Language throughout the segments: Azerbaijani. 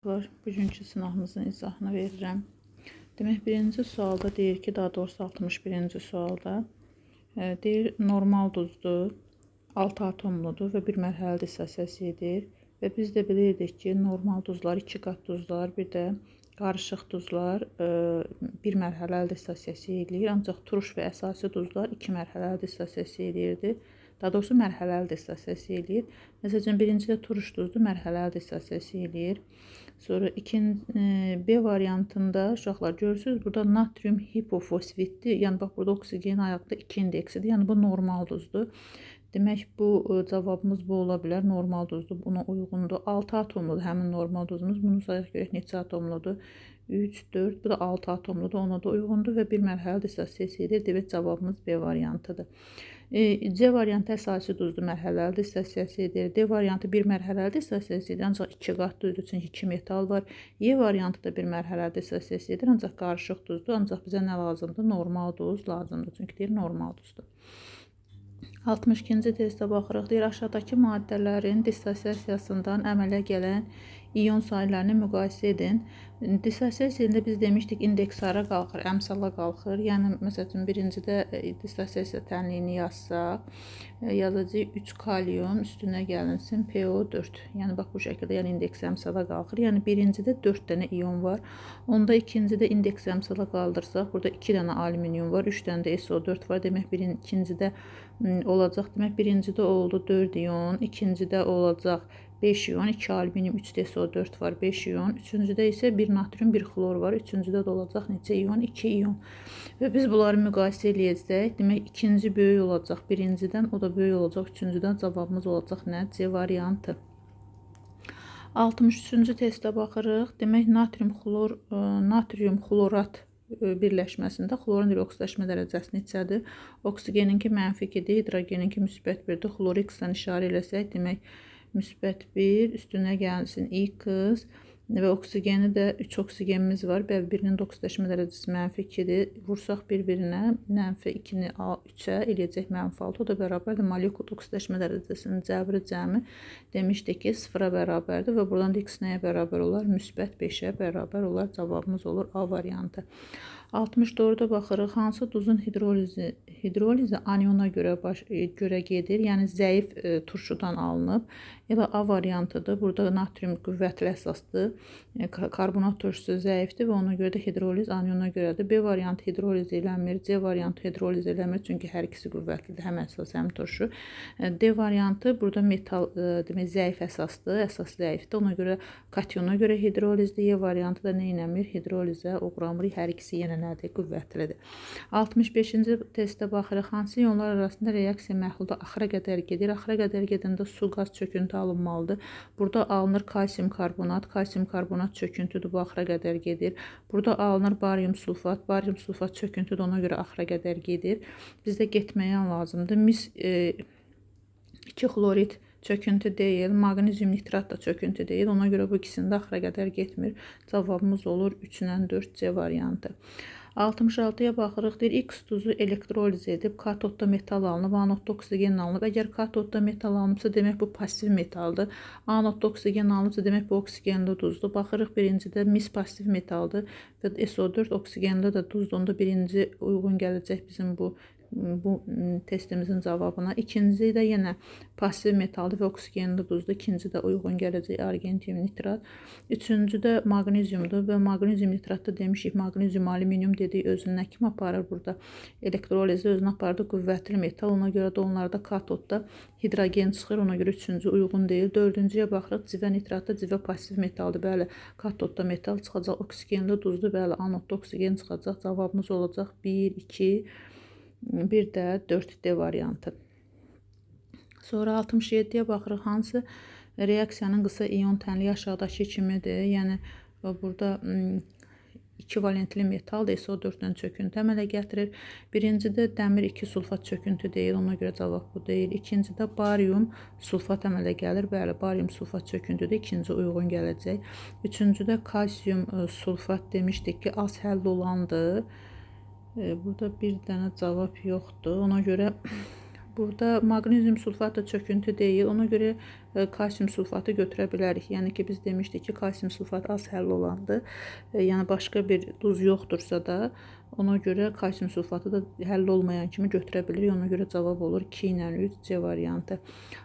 Bugünkü sınavımızın izahını verirəm. Demək, birinci sualda deyir ki, daha doğrusu 61-ci sualda deyir, normal duzdur, 6 atomludur və bir mərhələ dissosiasiyadır. Və biz də bilirdik ki, normal duzlar 2 qat duzlar, bir də qarışıq duzlar bir mərhələ dissosiasiya edir. Ancaq turuş və əsasi duzlar 2 mərhələ dissosiasiya edirdi. Daha doğrusu mərhələli dissosiasiya edir. Məsələn, birincidə turuş duzdur, mərhələli dissosiasiya edir. Sonra B variantında uşaqlar görürsünüz, burada natrium hipofosfitdir. Yəni bax, burada oksigen ayaqda 2 indeksidir. Yəni bu normal duzdur. Demək, bu cavabımız bu ola bilər. Normal duzdur, buna uyğundur. 6 atomludur həmin normal duzumuz. Bunu sayaq görək neçə atomludur? 3, 4, bu da 6 atomludur. Ona da uyğundur və bir mərhələ dissosiasiya edir. Demək, cavabımız B variantıdır. C variantı əsasi duzdur, mərhələli dissosiasiya edir. D variantı bir mərhələli dissosiasiya edir, ancaq 2 qat duzdur, çünki 2 metal var. E variantı da bir mərhələli dissosiasiya edir, ancaq qarışıq duzdur. Ancaq bizə nə lazımdır? Normal duz lazımdır, çünki deyir normal duzdur. 62-ci testə baxırıq. Deyir, aşağıdakı maddələrin dissosiasiyasından əmələ gələn iyon sayılarını müqayisə edin. Dissosiasiyasında biz demişdik, indeksara qalxır, əmsala qalxır. Yəni, məsələn, birincidə dissosiasiya tənliyini yazsaq, yazacağıq 3 kalium üstünə gəlinsin PO4. Yəni, bax, bu şəkildə indeks əmsala qalxır. Yəni, birincidə 4 dənə iyon var. Onda ikincidə indeks əmsala qaldırsaq, burada 2 dənə alüminium var, 3 dənə də SO4 var. Demək, ikincidə olacaq. Demək, birincidə oldu 4 iyon, ikincidə olacaq 5 iyon, 2 alüminium, 3 SO4 var, 5 iyon. Üçüncüdə isə 1 natrium, 1 xlor var. Üçüncüdə də olacaq neçə iyon? 2 iyon. Və biz bunları müqayisə eləyəcək. Demək, ikinci böyük olacaq birincidən, o da böyük olacaq üçüncüdən. Cavabımız olacaq nə? C variantı. 63-cü testə baxırıq. Demək, natrium xlorat birləşməsində xlorun oksidaşma dərəcəsi neçədir? Oksigeninki -2-dir, hidrogeninki -1-dir. Xloru X-dən işarə eləsək, demək, -1 üstünə gəlsin X və oksigeni də 3 oksigenimiz var. Bəli, birinin oksidaşma dərəcəsi -2-dir. Vursaq bir-birinə, -2-ni 3-ə eləyəcək -6. O da bərabərdir. Molekul oksidaşma dərəcəsinin cəbri cəmi demişdik ki, 0-a bərabərdir və buradan da X nəyə bərabər olar? -5-ə bərabər olar. Cavabımız olur A variantı. 64-də baxırıq. Hansı duzun hidrolizi aniona görə gedir? Yəni, zəif turşudan alınıb. Elə A variantıdır. Burada natrium qüvvətli əsasdır. Karbonat turşusu zəifdir və ona görə də hidroliz aniona görədir. B variantı hidroliz eləmir. C variantı hidroliz eləmir. Çünki hər ikisi qüvvətlidir. Həm əsas, həm turşu. D variantı burada metal demək, zəif əsasdır. Əsas zəifdir. Ona görə katyona görə hidrolizdir. E variantı da nə eləmir? Hidrolizə uğramırıq. Hər ikisi yenə nədir? Qüvvətlidir. 65-ci testə baxırıq. Hansı iyonlar arasında reaksiya məhlulda axıra qədər gedir? Axıra qədər gedəndə su, qaz, çöküntü alınmalıdır. Burada alınır kalsium karbonat. Kalsium karbonat çöküntüdür, bu axıra qədər gedir. Burada alınır barium sulfat. Barium sulfat çöküntüdür, ona görə axıra qədər gedir. Bizdə getməyən lazımdır. Mis 2 xlorid çöküntü deyil. Maqnezium nitrat da çöküntü deyil. Ona görə bu ikisində axıra qədər getmir. Cavabımız olur 3-dən 4 C variantı. 66-ya baxırıq. Deyir, X duzu elektroliz edib, katodda metal alınıb, anodda oksigen alınıb. Əgər katodda metal alınıbsa, demək bu pasiv metaldır. Anodda oksigen alınıbsa, demək bu oksigenli duzdur. Baxırıq, birincidə mis pasiv metaldır və SO4 oksigenli də duzdur. Onda birinci uyğun gələcək bizim bu testimizin cavabına. İkinci də yenə pasiv metaldır və oksigenli duzdur. İkinci də uyğun gələcək argentium nitrat. Üçüncü də maqneziumdur və maqnezium nitratda demişik, maqnezium alüminium dedik, özünü nə kimi aparır burada? Elektrolizdə özünü apardı, qüvvətli metal. Ona görə də onlarda katodda hidrogen çıxır. Ona görə üçüncü uyğun deyil. Dördüncüyə baxırıq, civə nitratda civə pasiv metaldır. Bəli, katodda metal çıxacaq. Oksigenli duzdur. Bəli, anodda oksigen çıxacaq. Cavabımız olacaq 1, 2, bir də 4D variantı. Sonra 67-yə baxırıq. Hansı reaksiyanın qısa iyon tənliyi aşağıdakı kimidir? Yəni, burada 2 valentli metal SO4-dən çöküntü əmələ gətirir. Birincidə dəmir 2 sulfat çöküntü deyil. Ona görə cavab bu deyil. İkincidə barium sulfat əmələ gəlir. Bəli, barium sulfat çöküntüdür. İkinci uyğun gələcək. Üçüncüdə kalsium sulfat demişdik ki, az həll olandır. Burada bir dənə cavab yoxdur. Ona görə Burada maqnezium sulfat da çöküntü deyil. Ona görə kalsium sulfatı götürə bilərik. Yəni ki, biz demişdik ki, kalsium sulfat az həll olandır. Yəni başqa bir duz yoxdursa da, ona görə kalsium sulfatı da həll olmayan kimi götürə bilirik. Ona görə cavab olur 2 ilə 3 C variantı.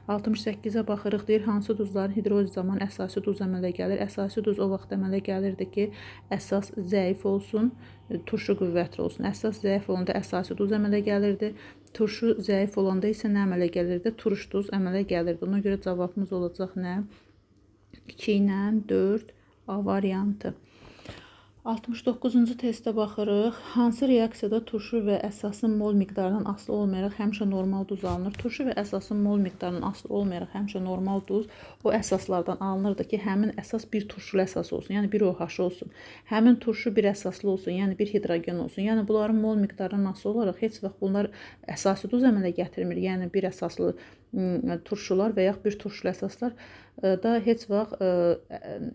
68-ə baxırıq. Deyir, hansı duzların hidroliz zamanı əsasi duz əmələ gəlir? Əsasi duz o vaxt əmələ gəlirdi ki, əsas zəif olsun, turşu qüvvətli olsun. Əsas zəif olanda əsasi duz əmələ gəlirdi. Turşu zəif olanda isə nə əmələ gəlirdi? Turş duz əmələ gəlirdi. Ona görə cavabımız olacaq nə? 2 ilə 4 A variantı. 69-cu testə baxırıq. Hansı reaksiyada turşu və əsasın mol miqdarından asılı olmayaraq həmişə normal duz alınır? Turşu və əsasın mol miqdarından asılı olmayaraq həmişə normal duz o əsaslardan alınırdı ki, həmin əsas bir turşulu əsas olsun, yəni bir OH olsun. Həmin turşu bir əsaslı olsun, yəni bir hidrogen olsun. Yəni bunların mol miqdarından asılı olaraq heç vaxt bunlar əsasi duz əmələ gətirmir. Yəni bir əsaslı turşular və yaxud bir turşulu əsaslar da heç vaxt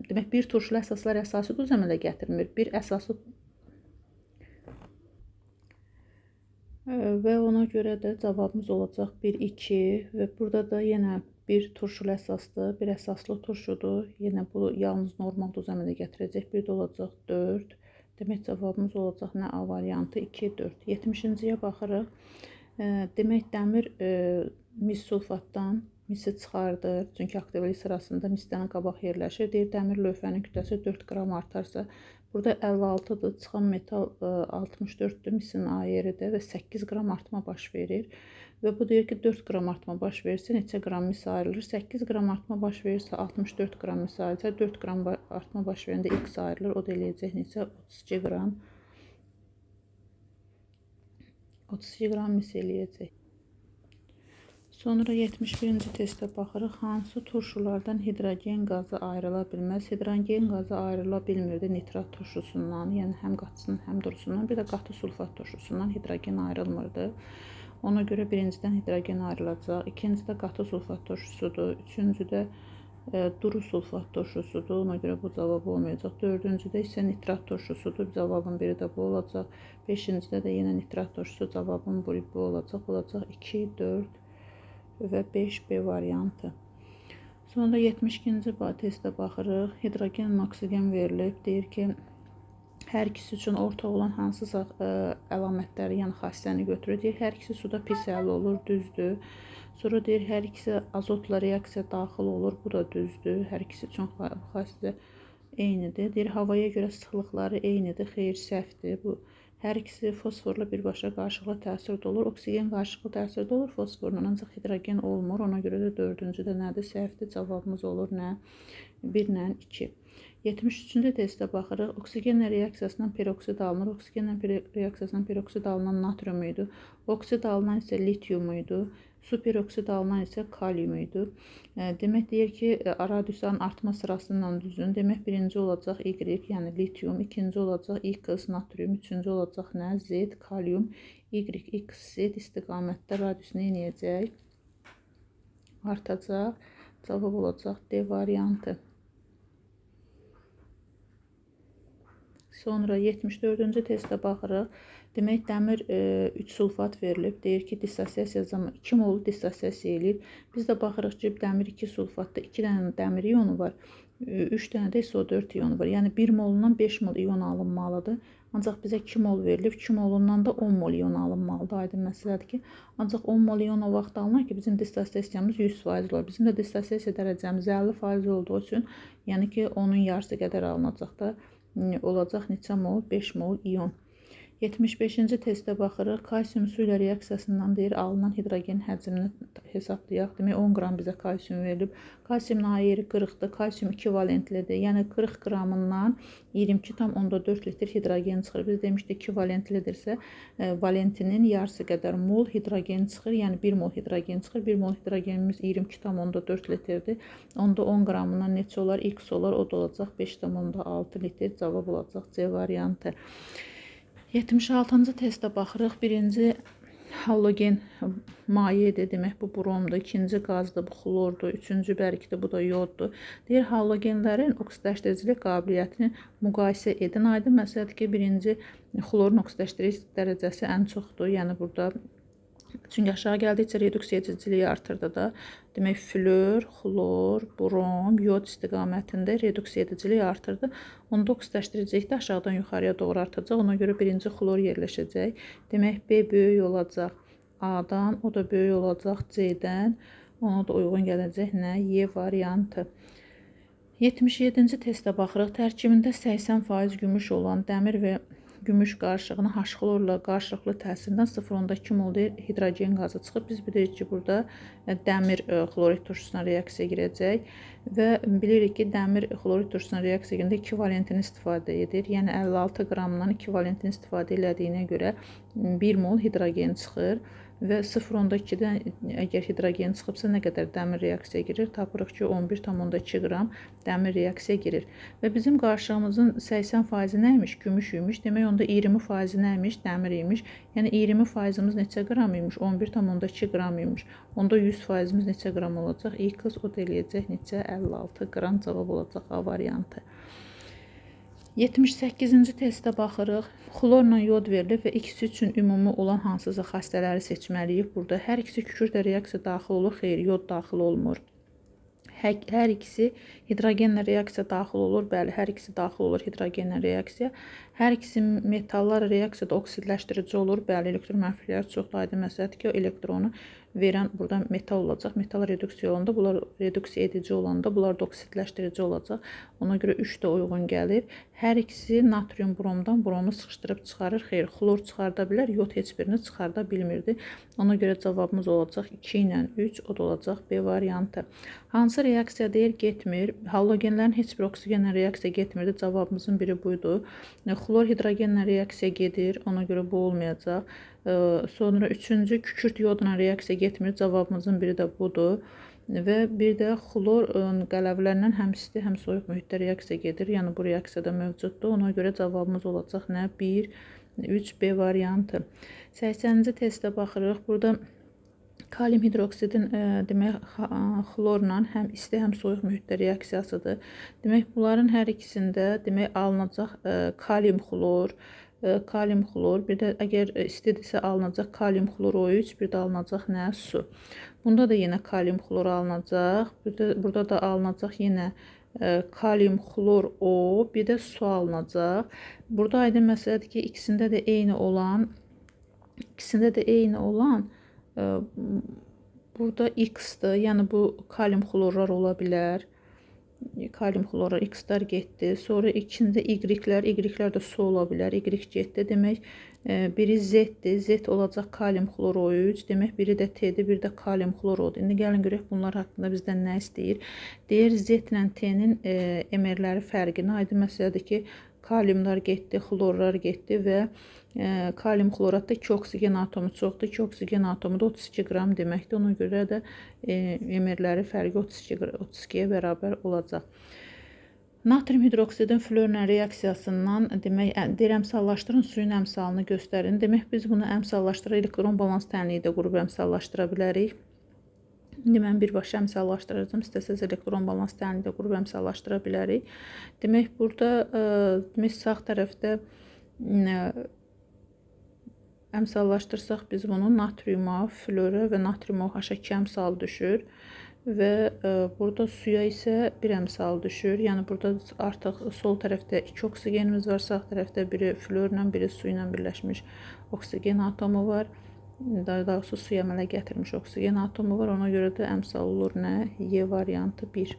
demək bir turşulu əsaslar əsasi duz əmələ gətirmir. Bir əsaslı və ona görə də cavabımız olacaq 1 2 və burada da yenə bir turşulu əsasdır, bir əsaslı turşudur. Yenə bu yalnız normal duz əmələ gətirəcək. Bir də olacaq 4. Demək cavabımız olacaq nə A variantı 2 4. 70-ciyə baxırıq. Demək dəmir mis sulfatdan misi çıxardır. Çünki aktivlik sırasında misdən qabaq yerləşir. Deyir, dəmir lövhənin kütləsi 4 qram artarsa, burada 56-dır, çıxan metal 64-dür, misin A yeridir və 8 qram artma baş verir. Və bu deyir ki, 4 qram artma baş verirsə, neçə qram mis ayrılır? 8 qram artma baş verirsə, 64 qram mis ayrılırsa, 4 qram artma baş verəndə X ayrılır. O da eləyəcək neçə? 32 qram. 32 qram mis eləyəcək. Sonra 71-ci testə baxırıq. Hansı turşulardan hidrogen qazı ayrıla bilməz? Hidrogen qazı ayrıla bilmirdi nitrat turşusundan, yəni həm qatısının, həm durusundan, bir də qatı sulfat turşusundan hidrogen ayrılmırdı. Ona görə birincidən hidrogen ayrılacaq, ikincidə qatı sulfat turşusudur, üçüncüdə duru sulfat turşusudur, ona görə bu cavab olmayacaq. Dördüncüdə isə nitrat turşusudur, cavabın biri də bu olacaq. Beşincidə də yenə nitrat turşusu, cavabın bu olacaq. Olacaq 2, 4 və 5B variantı. Sonra 72-ci testə baxırıq. Hidrogen, oksigen verilib. Deyir ki, hər ikisi üçün ortaq olan hansısa əlamətləri, yəni xassəni götürür. Deyir, hər ikisi suda pis həll olur, düzdür. Sonra deyir, hər ikisi azotla reaksiya daxil olur, bu da düzdür. Hər ikisi üçün xassələr eynidir. Deyir, havaya görə sıxlıqları eynidir, xeyr, səhvdir. Bu hər ikisi fosforla birbaşa qarşılıqlı təsirdə olur. Oksigen qarşılıqlı təsirdə olur fosforla, ancaq hidrogen olmur. Ona görə də dördüncüdə nədir? Səhvdir. Cavabımız olur nə? 1 ilə 2. 73-cü testə baxırıq. Oksigenlə reaksiyasından peroksid alınır. Oksigenlə reaksiyasından peroksid alınan natrium idi. Oksid alınan isə lityum idi. Superoksid alınan isə kalium idi. Demək deyir ki, radiusanın artma sırasından düzün. Demək birinci olacaq Y, yəni lityum, ikinci olacaq X, natrium, üçüncü olacaq nə? Z, kalium, Y, X, Z istiqamətdə radius nə edəcək? Artacaq. Cavab olacaq D variantı. Sonra 74-cü testə baxırıq. Demək, dəmir 3 sulfat verilib. Deyir ki, dissosiasiya zamanı 2 mol dissosiasiya eləyir. Biz də baxırıq ki, dəmir 2 sulfatda 2 dənə dəmir iyonu var, 3 dənə də SO4 iyonu var. Yəni 1 molundan 5 mol iyon alınmalıdır. Ancaq bizə 2 mol verilib, 2 molundan da 10 mol iyon alınmalıdır. Aydın məsələdir ki, ancaq 10 mol iyon o vaxt alınır ki, bizim dissosiasiyamız 100% olur. Bizim də dissosiasiya dərəcəmiz 50% olduğu üçün, yəni ki, onun yarısı qədər alınacaq da olacaq neçə mol? 5 mol iyon. 75-ci testə baxırıq. Kalsium su ilə reaksiyasından deyir, alınan hidrogen həcmini hesablayaq. Demək, 10 qram bizə kalsium verilib. Kalsiumun A yeri 40-dır. Kalsium 2 valentlidir. Yəni 40 qramından 22,4 litr hidrogen çıxır. Biz demişdik 2 valentlidirsə, valentinin yarısı qədər mol hidrogen çıxır. Yəni 1 mol hidrogen çıxır. 1 mol hidrogenimiz 22,4 litrdir. Onda 10 qramından neçə olar? X olar. O da olacaq 5,6 litr. Cavab olacaq C variantı. 76-cı testə baxırıq. Birinci halogen mayedir, demək bu bromdur. İkinci qazdır, bu xlordur. Üçüncü bərkdir, bu da yoddur. Deyir, halogenlərin oksidləşdiricilik qabiliyyətini müqayisə edin. Aydın məsələdir ki, birinci xlorun oksidləşdirici dərəcəsi ən çoxdur. Yəni burada Çünki aşağı gəldikcə reduksiya ediciliyi artırdı da. Demək, flör, xlor, brom, yod istiqamətində reduksiya ediciliyi artırdı. Onu da oksidaşdırıcılıqda aşağıdan yuxarıya doğru artacaq. Ona görə birinci xlor yerləşəcək. Demək, B böyük olacaq A-dan, o da böyük olacaq C-dən. Ona da uyğun gələcək nə? Y variantı. 77-ci testə baxırıq. Tərkibində 80% gümüş olan dəmir və gümüş qarışığını H-xlorla qarşılıqlı təsirindən 0,2 mol hidrogen qazı çıxıb. Biz bilirik ki, burada dəmir xlorid turşusuna reaksiya girəcək və bilirik ki, dəmir xlorid turşusuna reaksiya girəndə ekvivalentini istifadə edir. Yəni 56 qramdan ekvivalentini istifadə elədiyinə görə 1 mol hidrogen çıxır. Və 0,2-dən əgər hidrogen çıxıbsa nə qədər dəmir reaksiya girir? Tapırıq ki, 11,2 qram dəmir reaksiya girir. Və bizim qarışığımızın 80% nəymiş? Gümüş imiş. Demək, onda 20% nəymiş? Dəmir imiş. Yəni 20%imiz neçə qram imiş? 11,2 qram imiş. Onda 100%imiz neçə qram olacaq? X o da eləyəcək neçə? 56 qram cavab olacaq A variantı. 78-ci testə baxırıq. Xlorla yod verilib və ikisi üçün ümumi olan hansısa xassələri seçməliyik. Burada hər ikisi kükürdlə reaksiya daxil olur, xeyr, yod daxil olmur. Hər ikisi hidrogenlə reaksiya daxil olur, bəli, hər ikisi daxil olur hidrogenlə reaksiya. Hər ikisi metallar reaksiyada oksidləşdirici olur, bəli, elektron mənfiliklər çoxdur, aydın məsələdir ki, o elektronu verən burada metal olacaq. Metal reduksiya olanda, bunlar reduksiya edici olanda, bunlar da oksidləşdirici olacaq. Ona görə 3 də uyğun gəlir. Hər ikisi natrium bromdan bromu sıxışdırıb çıxarır. Xeyr, xlor çıxarda bilər, yod heç birini çıxarda bilmirdi. Ona görə cavabımız olacaq 2 ilə 3, o da olacaq B variantı. Hansı reaksiya deyir, getmir. Halogenlərin heç bir oksigenlə reaksiya getmirdi. Cavabımızın biri buydu. Xlor hidrogenlə reaksiya gedir, ona görə bu olmayacaq. Sonra üçüncü kükürt yodla reaksiya getmir. Cavabımızın biri də budur. Və bir də xlor qələvlərlə həm isti, həm soyuq mühitdə reaksiya gedir. Yəni bu reaksiyada mövcuddur. Ona görə cavabımız olacaq nə? 1, 3, B variantı. 80-ci testə baxırıq. Burada kalium hidroksidin demək xlorla həm isti, həm soyuq mühitdə reaksiyasıdır. Demək, bunların hər ikisində demək alınacaq kalium xlor, bir də əgər istidirsə alınacaq kalium xlor O3, bir də alınacaq nə? Su. Bunda da yenə kalium xlor alınacaq. Burada da alınacaq yenə kalium xlor O, bir də su alınacaq. Burada aydın məsələdir ki, ikisində də eyni olan burada X-dır. Yəni bu kalium xlorlar ola bilər. Kalium xlorlar X-lar getdi. Sonra içində Y-lər də su ola bilər. Y getdi. Demək, biri Z-dir. Z olacaq kalium xlor O3. Demək, biri də T-dir, biri də kalium xlor O-dur. İndi gəlin görək bunlar haqqında bizdən nə istəyir. Deyir, Z ilə T-nin emerləri fərqini. Aydın məsələdir ki, kaliumlar getdi, xlorlar getdi və kalium xloratda 2 oksigen atomu çoxdur. 2 oksigen atomu da 32 qram deməkdir. Ona görə də emerləri fərqi 32-yə bərabər olacaq. Natrium hidroksidin florla reaksiyasından demək, əmsallaşdırın, suyun əmsalını göstərin. Demək, biz bunu əmsallaşdıra elektron balans tənliyi də qrup əmsallaşdıra bilərik. İndi mən birbaşa əmsallaşdıracağım. İstəsəz elektron balans tənliyi də qrup əmsallaşdıra bilərik. Demək, burada sağ tərəfdə əmsallaşdırsaq biz bunu natriuma, flora və natrium OH-a 2 əmsal düşür və burada suya isə 1 əmsal düşür. Yəni burada artıq sol tərəfdə 2 oksigenimiz var, sağ tərəfdə biri florla, biri su ilə birləşmiş oksigen atomu var. Daha doğrusu suya əmələ gətirmiş oksigen atomu var. Ona görə də əmsal olur nə? Y variantı 1.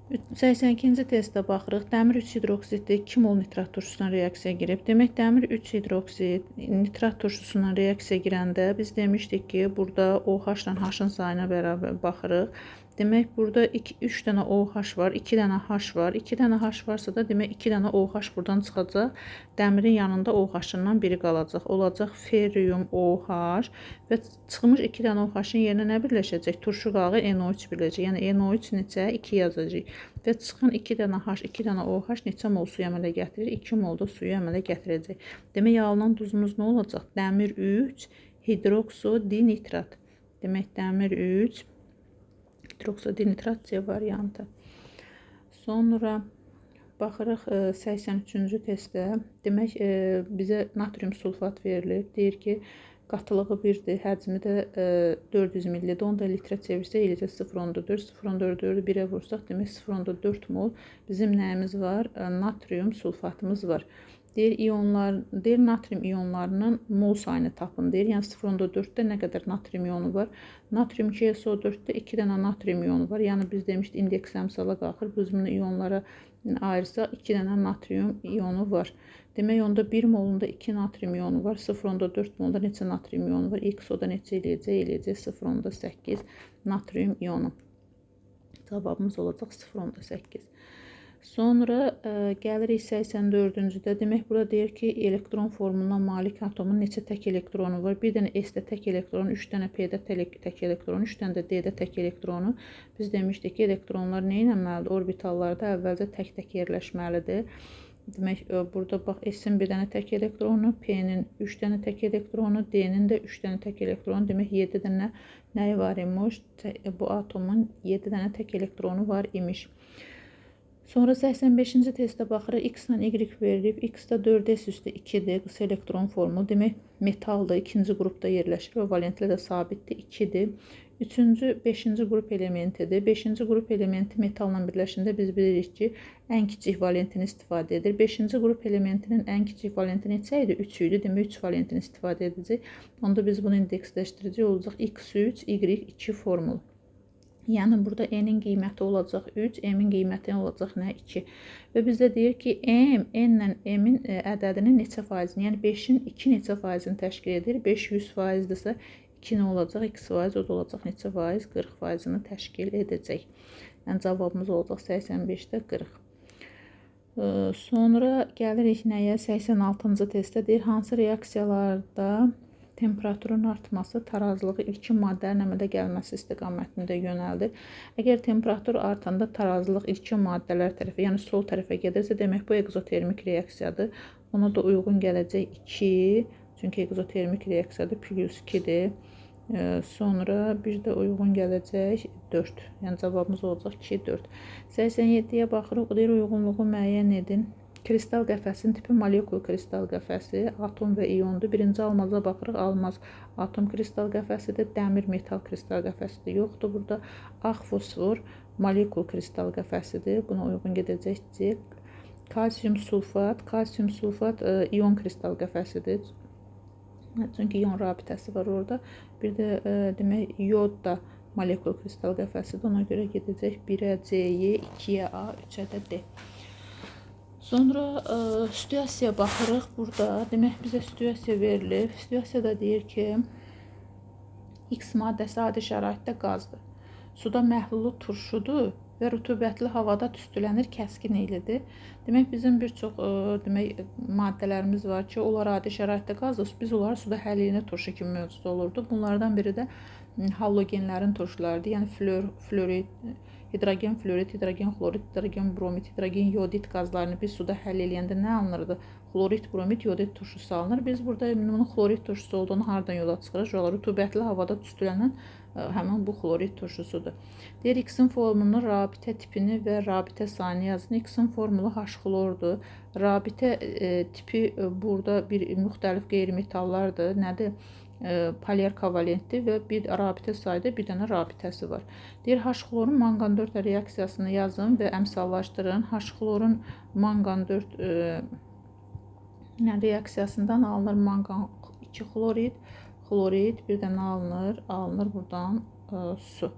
82-ci testə baxırıq. Dəmir 3 hidroksiddə 2 mol nitrat turşusuna reaksiya girib. Demək, dəmir 3 hidroksid nitrat turşusuna reaksiya girəndə biz demişdik ki, burada OH ilə H-ın sayına bərabər baxırıq. Demək, burada 3 dənə OH var, 2 dənə H var. 2 dənə H varsa da demək 2 dənə OH buradan çıxacaq. Dəmirin yanında OH-ından biri qalacaq. Olacaq ferrium OH və çıxmış 2 dənə OH-ın yerinə nə birləşəcək? Turşu qağı NO3 birləşəcək. Yəni NO3 neçə? 2 yazacaq. Və çıxan 2 dənə H, 2 dənə OH neçə mol suya əmələ gətirir? 2 mol da suya əmələ gətirəcək. Demək, alınan duzumuz nə olacaq? Dəmir 3 hidroksodinitrat. Demək, dəmir 3 hidroksodinitrat C variantı. Sonra baxırıq 83-cü testdə. Demək, bizə natrium sulfat verilir. Deyir ki, Qatılığı 1-dir, həcmi də 400 ml-dir. Onu da litrə çevirsək eləcə 0,4, 0,4-ü 1-ə vursaq, demək 0,4 mol bizim nəyimiz var? Natrium sulfatımız var. Deyir natrium iyonlarının mol sayını tapın deyir. Yəni 0,4-də nə qədər natrium iyonu var? Natrium 2SO4-də 2 dənə natrium iyonu var. Yəni biz demişdik indeks əmsala qalxır. Biz bunu iyonlara ayırsaq 2 dənə natrium iyonu var. Demək onda 1 molunda 2 natrium iyonu var. 0,4 molunda neçə natrium iyonu var? XO-da neçə eləyəcək? 0,8 natrium iyonu. Cavabımız olacaq 0,8. Sonra gəlirik 84-cüdə. Demək burada deyir ki, elektron formuluna malik atomun neçə tək elektronu var? Bir dənə S-də tək elektronu, 3 dənə P-də tək elektronu, 3 dənə də D-də tək elektronu. Biz demişdik ki, elektronlar nə etməlidir? Orbitallarda əvvəlcə tək-tək yerləşməlidir. Demək, burada bax, S-in bir dənə tək elektronu, P-nin 3 dənə tək elektronu, D-nin də 3 dənə tək elektronu. Demək, 7 dənə nəyi var imiş? Bu atomun 7 dənə tək elektronu var imiş. Sonra 85-ci testdə baxırıq, X-la Y verilib. X-da 4S üstü 2-dir, qısa elektron formulu. Demək, metaldır, ikinci qrupda yerləşir və valentli də sabitdir, 2-dir. 3-cü, 5-ci qrup elementidir. 5-ci qrup elementi metalla birləşəndə biz bilirik ki, ən kiçik valentini istifadə edir. 5-ci qrup elementinin ən kiçik valenti neçə idi? 3 idi. Demək, 3 valentini istifadə edəcək. Onda biz bunu indeksləşdirəcək olacaq X3, Y2 formulu. Yəni, burada N-in qiyməti olacaq 3, M-in qiyməti olacaq nə? 2. Və bizdə deyir ki, N-lə M-in ədədinin neçə faizini, yəni 5-in 2 neçə faizini təşkil edir. 5 100 faizdirsə, 2 nə olacaq? 2 faiz, o da olacaq neçə faiz? 40 faizini təşkil edəcək. Yəni, cavabımız olacaq 85-də 40. Sonra gəlirik nəyə? 86-cı testdə deyir, hansı reaksiyalarda temperaturun artması tarazlığı ilkin maddələrin əmələ gəlməsi istiqamətində yönəldir. Əgər temperatur artanda tarazlıq ilkin maddələr tərəfə, yəni sol tərəfə gedirsə, demək bu egzotermik reaksiyadır. Ona da uyğun gələcək 2, çünki egzotermik reaksiyadır, plus 2-dir. Sonra bir də uyğun gələcək 4. Yəni cavabımız olacaq 2, 4. 87-yə baxırıq, deyir uyğunluğu müəyyən edin. Kristal qəfəsin tipi molekul kristal qəfəsi, atom və iyondur. Birinci almaza baxırıq, almaz atom kristal qəfəsidir, dəmir metal kristal qəfəsidir. Yoxdur burada. Ağ fosfor molekul kristal qəfəsidir. Buna uyğun gedəcək C. Kalsium sulfat iyon kristal qəfəsidir. Çünki iyon rabitəsi var orada. Bir də demək yod da molekul kristal qəfəsidir. Ona görə gedəcək 1-ə C-yə, 2-yə A, 3-ə də D. Sonra situasiyaya baxırıq burada. Demək, bizə situasiya verilib. Situasiyada deyir ki, X maddəsi adi şəraitdə qazdır. Suda məhlulu turşudur və rütubətli havada tüstülənir, kəskin eylidir. Demək, bizim bir çox maddələrimiz var ki, onlar adi şəraitdə qazdır. Biz onları suda həlliyində turşu kimi mövcud olurdu. Bunlardan biri də halogenlərin turşularıdır. Yəni, florid, hidrogen florid, hidrogen xlorid, hidrogen bromid, hidrogen yodid qazlarını biz suda həll eləyəndə nə alınırdı? Xlorid, bromid, yodid turşusu alınır. Biz burada bunun xlorid turşusu olduğunu hardan yola çıxırıq? Rütubətli havada tüstülənən həmin bu xlorid turşusudur. Deyir, X-in formulunu, rabitə tipini və rabitə sayını yazın. X-in formulu H-xlordur. Rabitə tipi burada bir müxtəlif qeyri-metallardır. Nədir? Polyar kovalentdir və bir rabitə sayda bir dənə rabitəsi var. Deyir, H-xlorun manqan 4 reaksiyasını yazın və əmsallaşdırın. H-xlorun manqan 4 reaksiyasından alınır manqan 2 xlorid, bir dənə alınır buradan su.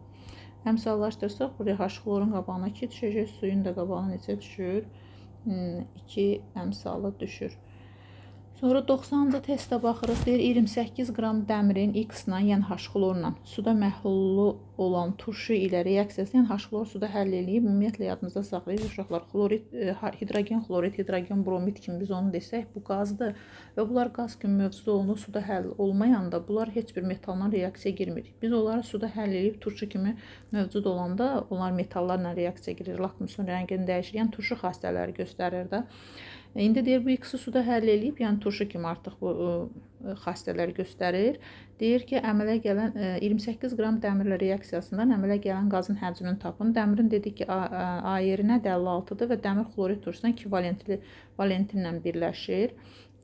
Əmsallaşdırsaq, buraya H-xlorun qabağına 2 düşəcək, suyun da qabağına neçə düşür? 2 əmsalı düşür. Sonra 90-cı testə baxırıq, deyir 28 qram dəmirin X-la, yəni H-xlorla suda məhlullu olan turşu ilə reaksiyası, yəni H-xlor suda həll eləyib, ümumiyyətlə yadınızda saxlayıb uşaqlar, hidrogen xlorid, hidrogen bromid kimi biz onu desək, bu qazdır və bunlar qaz kimi mövcud olunur, suda həll olmayanda bunlar heç bir metalla reaksiya girmir. Biz onları suda həll eləyib turşu kimi mövcud olanda onlar metallarla reaksiya girir, lakmusun rəngini dəyişir, yəni turşu xassələri göstərir də. İndi deyir, bu X-i suda həll eləyib, yəni turşu kimi artıq bu xassələri göstərir. Deyir ki, əmələ gələn 28 qram dəmirlə reaksiyasından əmələ gələn qazın həcmini tapın. Dəmirin dedik ki, A yeri nədir? 56-dır və dəmir xlorid turşusuna 2 valentinlə birləşir.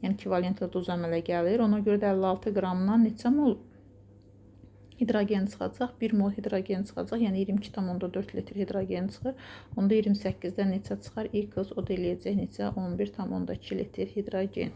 yəni ekvivalentlə duz əmələ gəlir. Ona görə də 56 qramdan neçə mol hidrogen çıxacaq? 1 mol hidrogen çıxacaq, yəni 22,4 litr hidrogen çıxır. Onda 28-dən neçə çıxar? İ qız o da eləyəcək neçə? 11,2 litr hidrogen.